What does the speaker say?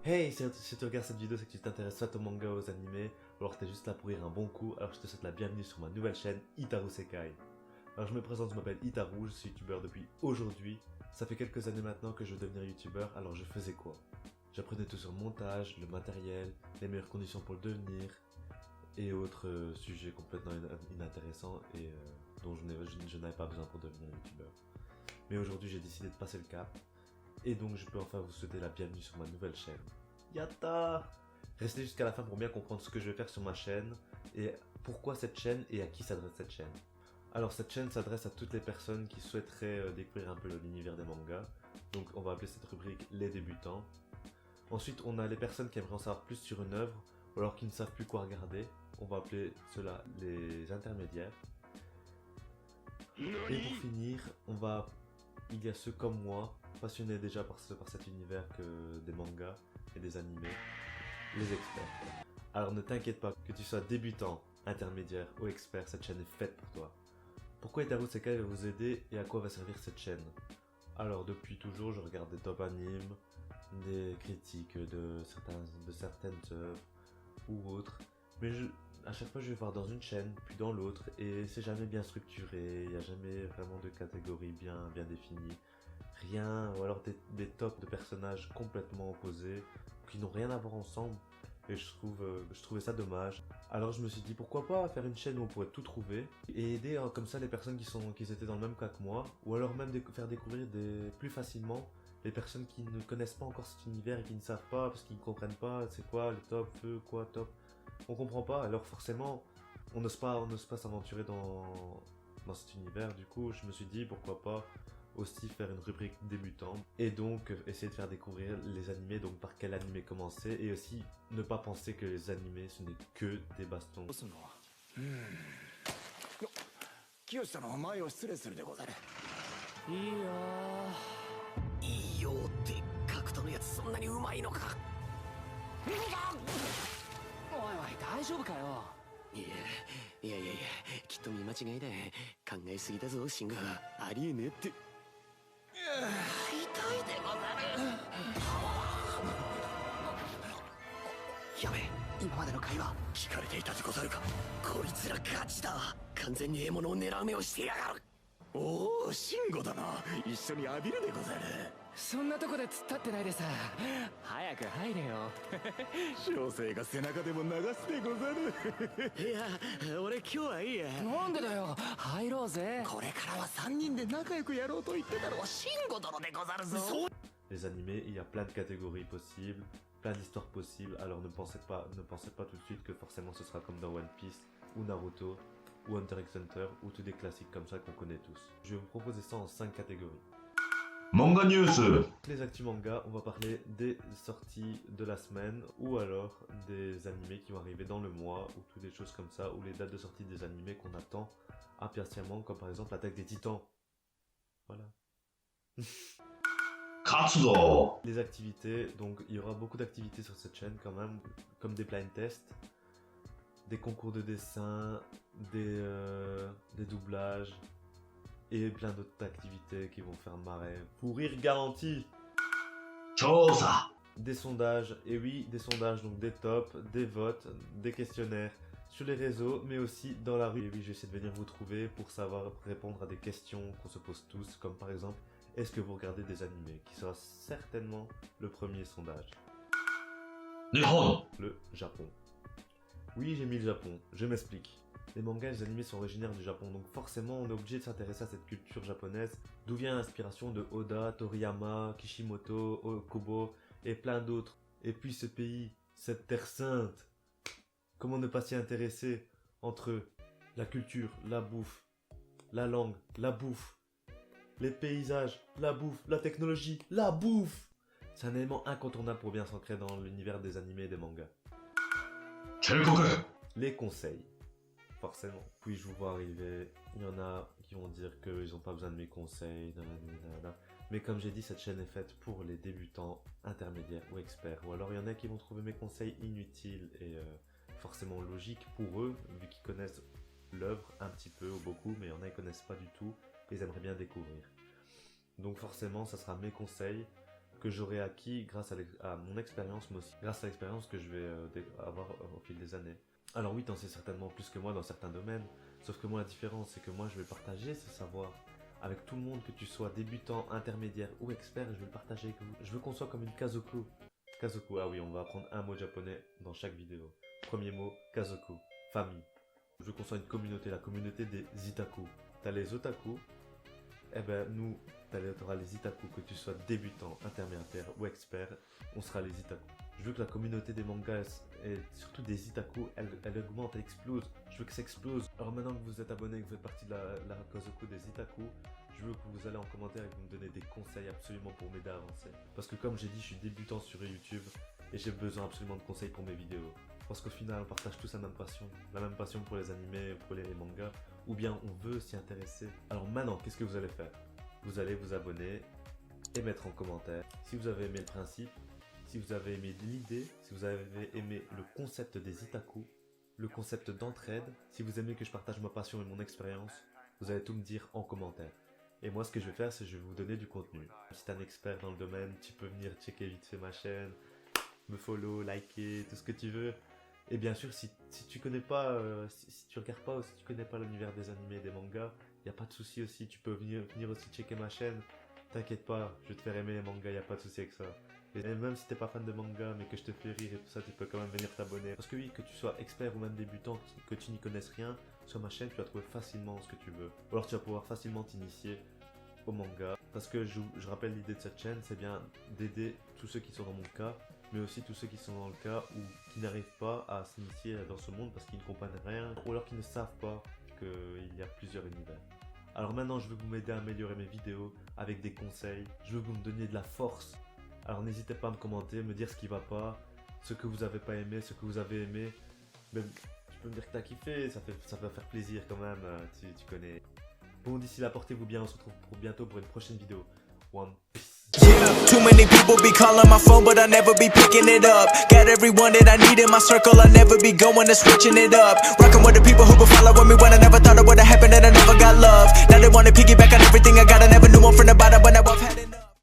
Hey, si tu regardes cette vidéo, c'est que tu t'intéresses soit au manga ou aux animés, ou alors t'es juste là pour rire un bon coup, alors je te souhaite la bienvenue sur ma nouvelle chaîne Itaru Sekai. Alors je me présente, je m'appelle Itaru, je suis youtubeur depuis aujourd'hui. Ça fait quelques années maintenant que je veux devenir youtubeur, alors je faisais quoi? J'apprenais tout sur le montage, le matériel, les meilleures conditions pour le devenir, et autres sujets complètement inintéressants et dont je n'avais pas besoin pour devenir youtubeur. Mais aujourd'hui j'ai décidé de passer le cap, et donc je peux enfin vous souhaiter la bienvenue sur ma nouvelle chaîne. Yatta! Restez jusqu'à la fin pour bien comprendre ce que je vais faire sur ma chaîne, et pourquoi cette chaîne et à qui s'adresse cette chaîne. Alors cette chaîne s'adresse à toutes les personnes qui souhaiteraient découvrir un peu l'univers des mangas, donc on va appeler cette rubrique les débutants. Ensuite on a les personnes qui aimeraient en savoir plus sur une œuvre, ou alors qui ne savent plus quoi regarder, on va appeler cela les intermédiaires. Et pour finir, il y a ceux comme moi, passionnés déjà par cet univers des mangas et des animés, les experts. Alors ne t'inquiète pas, que tu sois débutant, intermédiaire ou expert, cette chaîne est faite pour toi. Pourquoi Itaru Sekai va vous aider et à quoi va servir cette chaîne? Alors depuis toujours, je regarde des top animes, des critiques de certaines œuvres ou autres, mais à chaque fois je vais voir dans une chaîne, puis dans l'autre, et c'est jamais bien structuré, il n'y a jamais vraiment de catégorie bien définie, rien, ou alors des tops de personnages complètement opposés, qui n'ont rien à voir ensemble, et je trouvais ça dommage. Alors je me suis dit pourquoi pas faire une chaîne où on pourrait tout trouver, et aider comme ça les personnes qui étaient dans le même cas que moi, ou alors même faire découvrir plus facilement les personnes qui ne connaissent pas encore cet univers et qui ne savent pas, parce qu'ils ne comprennent pas c'est quoi le top, feu, quoi, top. On comprend pas, alors forcément, on n'ose pas s'aventurer dans cet univers. Du coup, je me suis dit pourquoi pas aussi faire une rubrique débutant et donc essayer de faire découvrir les animés, donc par quel animé commencer, et aussi ne pas penser que les animés ce n'est que des bastons. どうすんの？清さの前を失礼するでござる。いいよいいよって格闘のやつそんなにうまいのか。おいおい大丈夫かよ。いやきっと見間違いだ。考えすぎだぞシング。ありえねえって。痛いでござる。やべえ、今までの会話聞かれていたでござるか。こいつらガチだ。完全に獲物を狙う目をしてやがる。おお、慎吾だな。一緒に浴びるでござる。そんなとこで突っ立ってないでさ、早く入れよ。小生が背中でも流すでござる。いや、俺今日はいいや。なんでだよ、入ろうぜ。これからは3人で仲良くやろうと言ってたのは慎吾殿でござるぞ。Les animés, il y a plein de catégories possibles, plein d'histoires possibles, alors ne pensez pas tout de suite que forcément ce sera comme dans One Piece ou Naruto ou Hunter x Hunter ou tous des classiques comme ça qu'on connaît tous. Je vais vous proposer ça en 5 catégories. Manga News. Les actus manga, on va parler des sorties de la semaine ou alors des animés qui vont arriver dans le mois ou toutes des choses comme ça, ou les dates de sortie des animés qu'on attend impatiemment, comme par exemple l'Attaque des Titans. Voilà. Katsudo. Les activités, donc il y aura beaucoup d'activités sur cette chaîne quand même, comme des blind tests, des concours de dessin, des doublages et plein d'autres activités qui vont faire marrer. Pour rire garanti. Chosa. Des sondages, et oui, des sondages, donc des tops, des votes, des questionnaires sur les réseaux, mais aussi dans la rue. Et oui, j'essaie de venir vous trouver pour savoir répondre à des questions qu'on se pose tous, comme par exemple, est-ce que vous regardez des animés, qui sera certainement le premier sondage. Nihon. Le Japon. Oui, j'ai mis le Japon, je m'explique. Les mangas et les animés sont originaires du Japon, donc forcément on est obligé de s'intéresser à cette culture japonaise, d'où vient l'inspiration de Oda, Toriyama, Kishimoto, Okubo et plein d'autres. Et puis ce pays, cette terre sainte, comment ne pas s'y intéresser entre la culture, la bouffe, la langue, la bouffe, les paysages, la bouffe, la technologie, la bouffe. C'est un élément incontournable pour bien s'ancrer dans l'univers des animés et des mangas. Les conseils. Forcément. Puis je vous vois arriver, il y en a qui vont dire qu'ils n'ont pas besoin de mes conseils, mais comme j'ai dit, cette chaîne est faite pour les débutants, intermédiaires ou experts. Ou alors il y en a qui vont trouver mes conseils inutiles et forcément logiques pour eux, vu qu'ils connaissent l'œuvre un petit peu ou beaucoup, mais il y en a qui ne connaissent pas du tout et ils aimeraient bien découvrir. Donc forcément, ça sera mes conseils que j'aurai acquis grâce à mon expérience, mais aussi grâce à l'expérience que je vais avoir au fil des années. Alors oui, t'en sais certainement plus que moi dans certains domaines, sauf que moi la différence c'est que moi je vais partager ce savoir avec tout le monde, que tu sois débutant, intermédiaire ou expert, je vais le partager avec vous. Je veux qu'on soit comme une kazoku. Kazoku, ah oui, on va apprendre un mot japonais dans chaque vidéo. Premier mot, kazoku, famille. Je veux qu'on soit une communauté, la communauté des itaku. T'as les otaku, eh ben nous, t'auras les itaku, que tu sois débutant, intermédiaire ou expert, on sera les itaku. Je veux que la communauté des mangas et surtout des itaku, elle augmente, elle explose. Je veux que ça explose. Alors maintenant que vous êtes abonné et que vous faites partie de la Kazoku des itaku, je veux que vous allez en commentaire et que vous me donnez des conseils absolument pour m'aider à avancer. Parce que comme j'ai dit, je suis débutant sur YouTube et j'ai besoin absolument de conseils pour mes vidéos. Parce qu'au final, on partage tous la même passion pour les animés, pour les mangas, ou bien on veut s'y intéresser. Alors maintenant, qu'est-ce que vous allez faire? Vous allez vous abonner et mettre en commentaire si vous avez aimé le principe, si vous avez aimé l'idée, si vous avez aimé le concept des itaku, le concept d'entraide, si vous aimez que je partage ma passion et mon expérience, vous allez tout me dire en commentaire. Et moi, ce que je vais faire, c'est que je vais vous donner du contenu. Si tu es un expert dans le domaine, tu peux venir checker vite fait ma chaîne, me follow, liker, tout ce que tu veux. Et bien sûr, si tu connais pas, si tu regardes pas ou si tu connais pas l'univers des animés et des mangas, il n'y a pas de souci aussi, tu peux venir aussi checker ma chaîne. T'inquiète pas, je vais te faire aimer les mangas, il n'y a pas de souci avec ça. Et même si t'es pas fan de manga, mais que je te fais rire et tout ça, tu peux quand même venir t'abonner. Parce que oui, que tu sois expert ou même débutant, que tu n'y connaisses rien, sur ma chaîne, tu vas trouver facilement ce que tu veux. Ou alors tu vas pouvoir facilement t'initier au manga. Parce que je rappelle, l'idée de cette chaîne, c'est bien d'aider tous ceux qui sont dans mon cas, mais aussi tous ceux qui sont dans le cas ou qui n'arrivent pas à s'initier dans ce monde parce qu'ils ne comprennent rien, ou alors qu'ils ne savent pas qu'il y a plusieurs univers. Alors maintenant, je veux que vous m'aider à améliorer mes vidéos avec des conseils. Je veux que vous me donniez de la force. Alors n'hésitez pas à me commenter, me dire ce qui va pas, ce que vous n'avez pas aimé, ce que vous avez aimé. Même, tu peux me dire que t'as kiffé, ça va faire plaisir quand même, tu connais. Bon, d'ici là, portez-vous bien, on se retrouve bientôt pour une prochaine vidéo. One Piece. Yeah, too many people be calling my phone, but I never be picking it up. Got everyone that I need in my circle, I never be going and switching it up. Rocking with the people who been following me when I never thought it would've happened and I never got love. Now they wanna piggyback on everything I got, I never